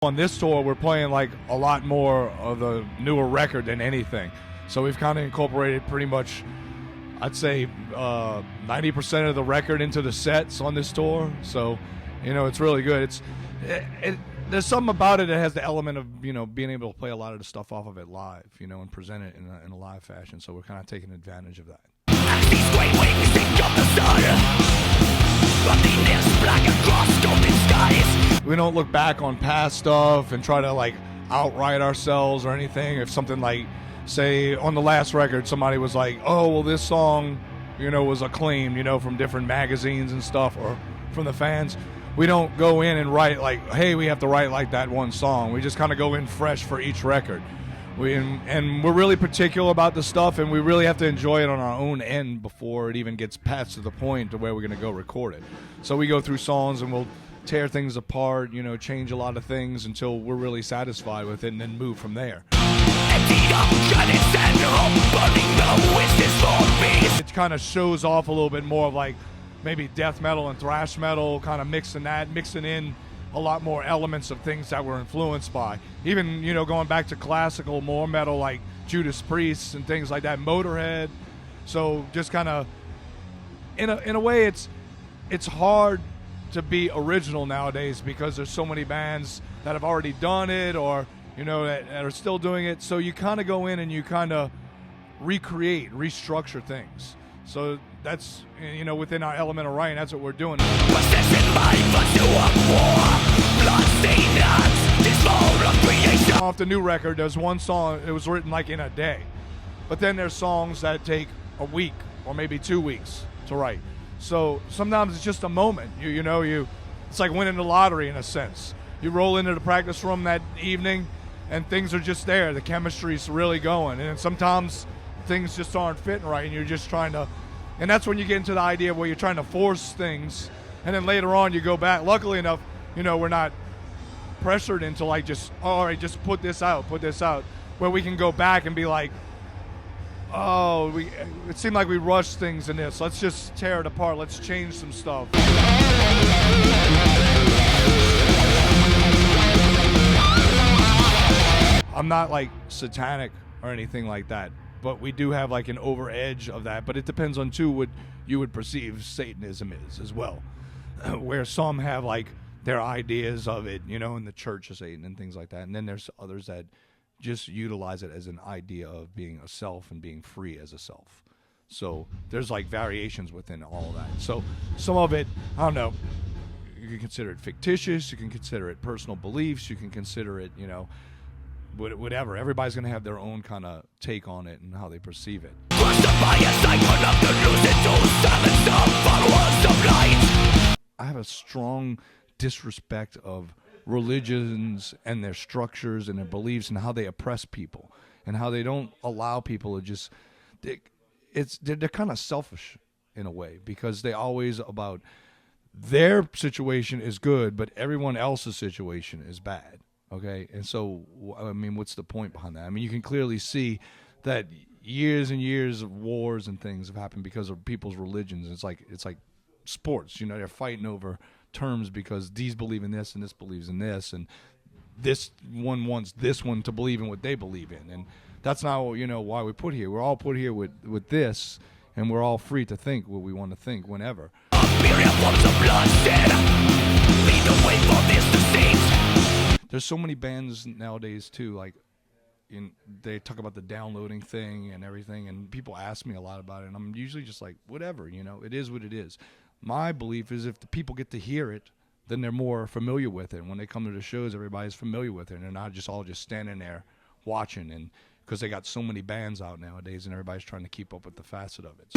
On this tour, we're playing like a lot more of the newer record than anything. So we've kind of incorporated pretty much, I'd say, 90% of the record into the sets on this tour. So, you know, it's really good. There's something about it that has the element of, you know, being able to play a lot of the stuff off of it live, you know, and present it in a live fashion. So we're kind of taking advantage of that. These great wings think of the sun. Black across golden skies. We don't look back on past stuff and try to like outright ourselves or anything. If something like, say, on the last record, somebody was like, oh, well, this song, you know, was acclaimed, you know, from different magazines and stuff or from the fans. We don't go in and write like, hey, we have to write like that one song. We just kind of go in fresh for each record. And we're really particular about the stuff, and we really have to enjoy it on our own end before it even gets past to the point to where we're going to go record it. So we go through songs and we'll tear things apart, you know, change a lot of things until we're really satisfied with it and then move from there. It kind of shows off a little bit more of like maybe death metal and thrash metal, kind of mixing in a lot more elements of things that we're influenced by. Even, you know, going back to classical, more metal like Judas Priest and things like that, Motorhead. So just kind of, in a way, it's hard to be original nowadays because there's so many bands that have already done it or, you know, that are still doing it. So you kind of go in and you kind of recreate, restructure things. So that's, you know, within our element of writing, that's what we're doing. Off the new record, there's one song, it was written like in a day. But then there's songs that take a week or maybe 2 weeks to write. So sometimes it's just a moment. It's like winning the lottery in a sense. You roll into the practice room that evening and things are just there. The chemistry's really going. And sometimes things just aren't fitting right and you're just trying to, and that's when you get into the idea where you're trying to force things and then later on you go back. Luckily enough, you know, we're not pressured into like just, oh, all right, just put this out, where we can go back and be like, oh, it seemed like we rushed things in this. Let's just tear it apart. Let's change some stuff. I'm not like satanic or anything like that, but we do have like an over edge of that. But it depends on too what you would perceive Satanism is as well, where some have like their ideas of it, you know, in the Church of Satan and things like that. And then there's others that just utilize it as an idea of being a self and being free as a self. So there's like variations within all that. So some of it, I don't know, you can consider it fictitious, you can consider it personal beliefs, you can consider it, you know, whatever. Everybody's going to have their own kind of take on it and how they perceive it. I have a strong disrespect of religions and their structures and their beliefs and how they oppress people and how they don't allow people to just, they're kind of selfish in a way because they always about their situation is good, but everyone else's situation is bad. Okay. And so, I mean, what's the point behind that? I mean, you can clearly see that years and years of wars and things have happened because of people's religions. It's like sports, you know, they're fighting over terms because these believe in this and this believes in this and this one wants this one to believe in what they believe in, and that's not, you know, why we put here. We're all put here with this, and we're all free to think what we want to think whenever. There's so many bands nowadays too, like they talk about the downloading thing and everything, and people ask me a lot about it, and I'm usually just like, whatever, you know, it is what it is. My belief is if the people get to hear it, then they're more familiar with it. And when they come to the shows, everybody's familiar with it. And they're not just all just standing there watching. And because they got so many bands out nowadays and everybody's trying to keep up with the facet of it.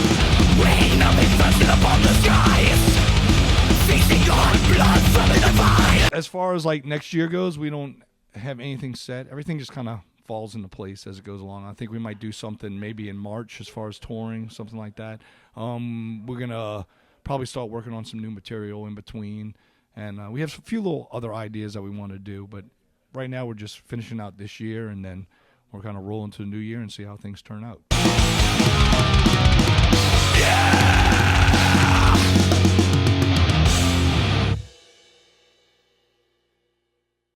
As far as like next year goes, we don't have anything set. Everything just kind of falls into place as it goes along. I think we might do something maybe in March as far as touring, something like that. We're going to probably start working on some new material in between. And we have a few little other ideas that we want to do. But right now we're just finishing out this year, and then we're kind of rolling to the new year and see how things turn out. Yeah!